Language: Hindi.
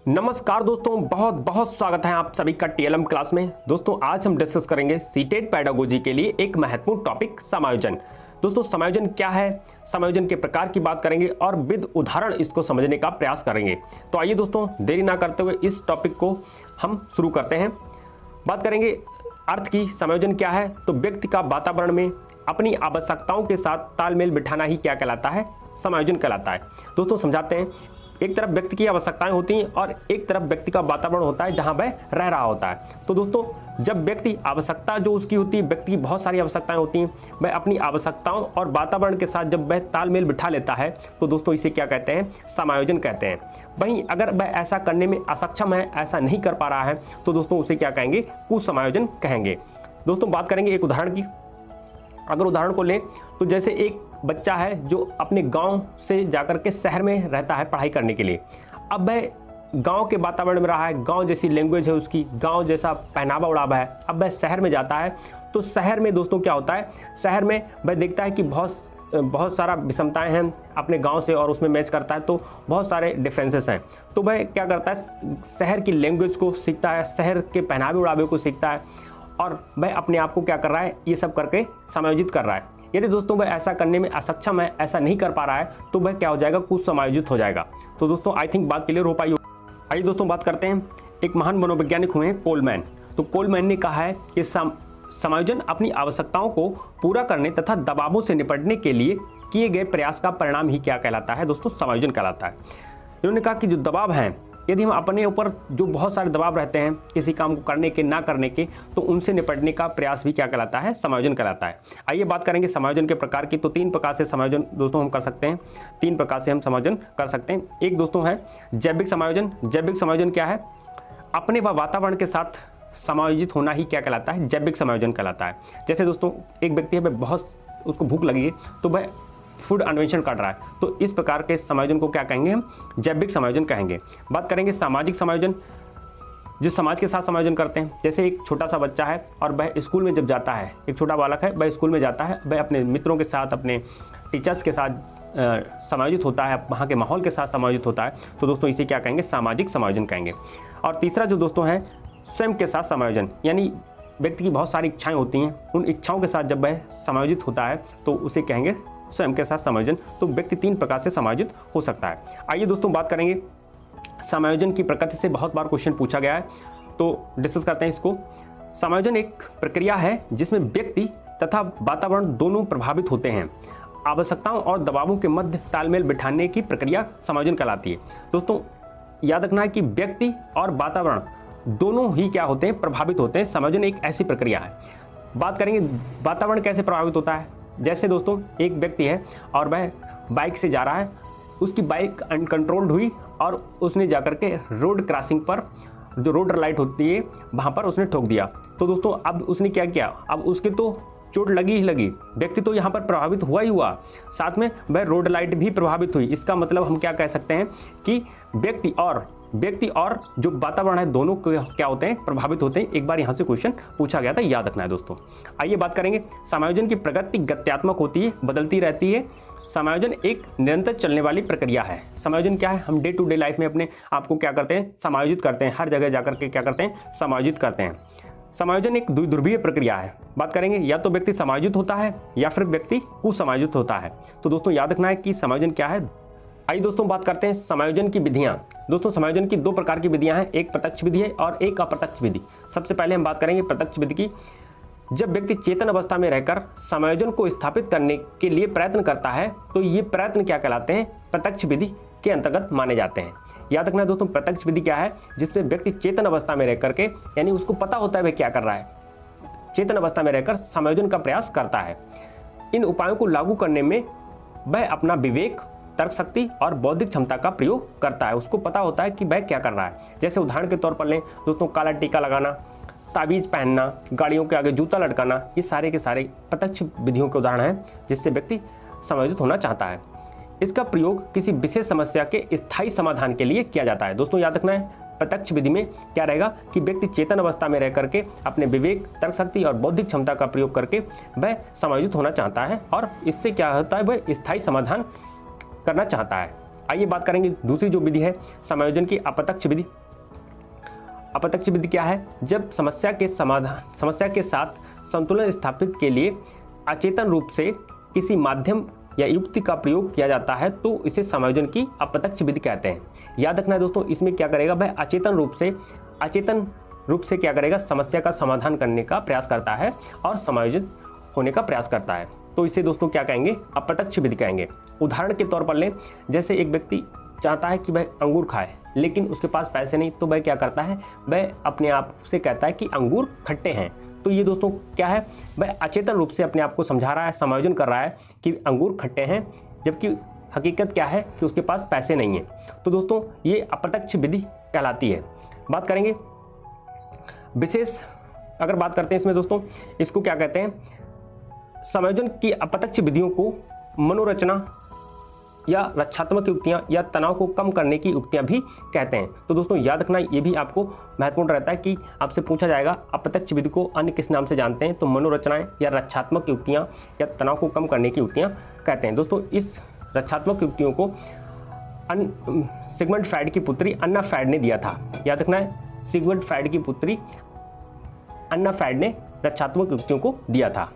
नमस्कार दोस्तों, बहुत बहुत स्वागत है आप सभी का टीएलएम क्लास में। दोस्तों आज हम डिस्कस करेंगे सीटेट पेडागोजी के लिए एक महत्वपूर्ण टॉपिक समायोजन। दोस्तों समायोजन क्या है, समायोजन के प्रकार की बात करेंगे और विद उदाहरण इसको समझने का प्रयास करेंगे। तो आइए दोस्तों देरी ना करते हुए इस टॉपिक को हम शुरू करते हैं। बात करेंगे अर्थ की। समायोजन क्या है, तो व्यक्ति का वातावरण में अपनी आवश्यकताओं के साथ तालमेल बिठाना ही क्या कहलाता है, समायोजन कहलाता है। दोस्तों समझाते हैं, एक तरफ व्यक्ति की आवश्यकताएं होती हैं और एक तरफ व्यक्ति का वातावरण होता है जहां वह रह रहा होता है। तो दोस्तों जब व्यक्ति आवश्यकता जो उसकी होती है, व्यक्ति की बहुत सारी आवश्यकताएं होती हैं, वह अपनी आवश्यकताओं और वातावरण के साथ जब वह तालमेल बिठा लेता है तो दोस्तों इसे क्या कहते हैं, समायोजन कहते हैं। वहीं अगर वह ऐसा करने में असक्षम है, ऐसा नहीं कर पा रहा है, तो दोस्तों उसे क्या कहेंगे, कुसमायोजन कहेंगे। दोस्तों बात करेंगे एक उदाहरण की। अगर उदाहरण को लें तो जैसे एक बच्चा है जो अपने गांव से जाकर के शहर में रहता है पढ़ाई करने के लिए। अब वह गांव के वातावरण में रहा है, गांव जैसी लैंग्वेज है उसकी, गांव जैसा पहनावा उड़ावा है। अब वह शहर में जाता है तो शहर में दोस्तों क्या होता है, शहर में वह देखता है कि बहुत सारा विषमताएं हैं अपने गांव से और उसमें मैच करता है, तो बहुत सारे डिफरेंसेस हैं। तो वह क्या करता है, शहर की लैंग्वेज को सीखता है, शहर के पहनावे उड़ावे को सीखता है और वह अपने आप को क्या कर रहा है, ये सब करके समायोजित कर रहा है। यदि दोस्तों वह ऐसा करने में असक्षम है, ऐसा नहीं कर पा रहा है, तो वह क्या हो जाएगा, कुछ समायोजित हो जाएगा। तो दोस्तों आई थिंक बात क्लियर हो पाई। आइए दोस्तों बात करते हैं, एक महान मनोवैज्ञानिक हुए हैं कोलमैन। तो कोलमैन ने कहा है कि समायोजन अपनी आवश्यकताओं को पूरा करने तथा दबावों से निपटने के लिए किए गए प्रयास का परिणाम ही क्या कहलाता है, दोस्तों समायोजन कहलाता है। इन्होंने कहा कि जो दबाव हैं, यदि हम अपने ऊपर जो बहुत सारे दबाव रहते हैं किसी काम को करने के ना करने के, तो उनसे निपटने का प्रयास भी क्या कहलाता है, समायोजन कहलाता है। आइए बात करेंगे समायोजन के प्रकार की। तो 3 प्रकार से समायोजन दोस्तों हम कर सकते हैं, 3 प्रकार से हम समायोजन कर सकते हैं। एक दोस्तों है जैविक समायोजन। जैविक समायोजन क्या है, अपने व वातावरण के साथ समायोजित होना ही क्या कहलाता है, जैविक समायोजन कहलाता है। जैसे दोस्तों एक व्यक्ति है, वह बहुत उसको भूख लगी है तो वह फूड अन्वेषण कर रहा है, तो इस प्रकार के समायोजन को क्या कहेंगे, हम जैविक समायोजन कहेंगे। बात करेंगे सामाजिक समायोजन, जो समाज के साथ समायोजन करते हैं। जैसे एक छोटा सा बच्चा है और वह स्कूल में जब जाता है, एक छोटा बालक है, वह स्कूल में जाता है, वह अपने मित्रों के साथ, अपने टीचर्स के साथ समायोजित होता है, वहाँ के माहौल के साथ समायोजित होता है, तो दोस्तों इसे क्या कहेंगे, सामाजिक समायोजन कहेंगे। और तीसरा जो दोस्तों है स्वयं के साथ समायोजन, यानी व्यक्ति की बहुत सारी इच्छाएँ होती हैं, उन इच्छाओं के साथ जब वह समायोजित होता है तो उसे कहेंगे स्वयं के साथ समायोजन। तो व्यक्ति 3 प्रकार से समायोजित हो सकता है। आइए दोस्तों बात करेंगे समायोजन की प्रकृति से, बहुत बार क्वेश्चन पूछा गया है तो डिस्कस करते हैं इसको। समायोजन एक प्रक्रिया है जिसमें व्यक्ति तथा वातावरण दोनों प्रभावित होते हैं। आवश्यकताओं और दबावों के मध्य तालमेल बिठाने की प्रक्रिया समायोजन कहलाती है। दोस्तों याद रखना है कि व्यक्ति और वातावरण दोनों ही क्या होते हैं, प्रभावित होते हैं। समायोजन एक ऐसी प्रक्रिया है। बात करेंगे वातावरण कैसे प्रभावित होता है। जैसे दोस्तों एक व्यक्ति है और वह बाइक से जा रहा है, उसकी बाइक अनकंट्रोल्ड हुई और उसने जाकर के रोड क्रॉसिंग पर जो रोड लाइट होती है वहाँ पर उसने ठोक दिया। तो दोस्तों अब उसने क्या किया, अब उसके तो चोट लगी ही लगी, व्यक्ति तो यहाँ पर प्रभावित हुआ ही हुआ, साथ में वह रोड लाइट भी प्रभावित हुई। इसका मतलब हम क्या कह सकते हैं कि व्यक्ति और जो वातावरण है दोनों क्या होते हैं, प्रभावित होते हैं। एक बार यहाँ से क्वेश्चन पूछा गया था, याद रखना है दोस्तों। आइए बात करेंगे समायोजन की प्रगति गत्यात्मक होती है, बदलती रहती है। समायोजन एक निरंतर चलने वाली प्रक्रिया है। समायोजन क्या है, हम डे टू डे लाइफ में अपने आप को क्या करते हैं, समायोजित करते हैं, हर जगह जाकर के क्या करते हैं, समायोजित करते हैं। समायोजन एक द्विध्रुवीय प्रक्रिया है। बात करेंगे या तो व्यक्ति समायोजित होता है या फिर व्यक्ति कुसमायोजित होता है। तो दोस्तों याद रखना है कि समायोजन क्या है। आइए दोस्तों बात करते हैं समायोजन की विधियां। दोस्तों समायोजन की 2 प्रकार की विधियां हैं, एक प्रत्यक्ष विधि है और एक अप्रत्यक्ष विधि। सबसे पहले हम बात करेंगे प्रत्यक्ष विधि की। जब व्यक्ति चेतन अवस्था में रहकर समायोजन को स्थापित करने के लिए प्रयत्न करता है तो ये प्रयत्न क्या कहलाते हैं, प्रत्यक्ष विधि के अंतर्गत माने जाते हैं। याद रखना है दोस्तों, प्रत्यक्ष विधि क्या है, जिसमें व्यक्ति चेतन अवस्था में रहकर के, यानी उसको पता होता है वह क्या कर रहा है, चेतन अवस्था में रहकर समायोजन का प्रयास करता है। इन उपायों को लागू करने में वह अपना विवेक, तर्क शक्ति और बौद्धिक क्षमता का प्रयोग करता है। उसको पता होता है कि वह क्या कर रहा है। जैसे उदाहरण के तौर पर लें दोस्तों, काला टीका लगाना, ताबीज पहनना, गाड़ियों के आगे जूता लटकाना, ये सारे के सारे प्रत्यक्ष विधियों के उदाहरण हैं जिससे व्यक्ति समायोजित होना चाहता है। इसका प्रयोग किसी विशेष समस्या के स्थायी समाधान के लिए किया जाता है। दोस्तों याद रखना है, प्रत्यक्ष विधि में क्या रहेगा कि व्यक्ति चेतन अवस्था में रह करके अपने विवेक, तर्क शक्ति और बौद्धिक क्षमता का प्रयोग करके वह समायोजित होना चाहता है और इससे क्या होता है, वह स्थायी समाधान करना चाहता है। आइए बात करेंगे दूसरी जो विधि है समायोजन की, अप्रत्यक्ष विधि। अप्रत्यक्ष विधि क्या है? जब समस्या के साथ संतुलन स्थापित के लिए अचेतन रूप से किसी माध्यम या युक्ति का प्रयोग किया जाता है तो इसे समायोजन की अप्रत्यक्ष विधि कहते हैं। याद रखना है दोस्तों, इसमें क्या करेगा वह अचेतन रूप से क्या करेगा, समस्या का समाधान करने का प्रयास करता है और समायोजित होने का प्रयास करता है, तो इसे दोस्तों क्या कहेंगे, अप्रत्यक्ष विधि कहेंगे। उदाहरण के तौर पर लें, जैसे एक व्यक्ति चाहता है कि वह अंगूर खाए लेकिन उसके पास पैसे नहीं, तो वह क्या करता है, वह अपने आप से कहता है कि अंगूर खट्टे हैं। तो ये दोस्तों क्या है, वह अचेतन रूप से अपने आप को समझा रहा है, समायोजन कर रहा है कि अंगूर खट्टे हैं, जबकि हकीकत क्या है कि उसके पास पैसे नहीं है। तो दोस्तों ये अप्रत्यक्ष विधि कहलाती है। बात करेंगे विशेष, अगर बात करते हैं इसमें दोस्तों, इसको क्या कहते हैं, समायोजन की अप्रत्यक्ष विधियों को मनोरचना या रक्षात्मक युक्तियां या तनाव को कम करने की युक्तियां भी कहते हैं। तो दोस्तों याद रखना, ये भी आपको महत्वपूर्ण रहता है कि आपसे पूछा जाएगा अप्रत्यक्ष विधि को अन्य किस नाम से जानते हैं, तो मनोरचनाएं या रक्षात्मक युक्तियां या तनाव को कम करने की युक्तियां कहते हैं। दोस्तों इस रक्षात्मक युक्तियों को सिगमंड फ्राइड की पुत्री अन्ना फ्राइड ने दिया था। याद रखना है, सिगमंड फ्राइड की पुत्री अन्ना फ्राइड ने रक्षात्मक युक्तियों को दिया था।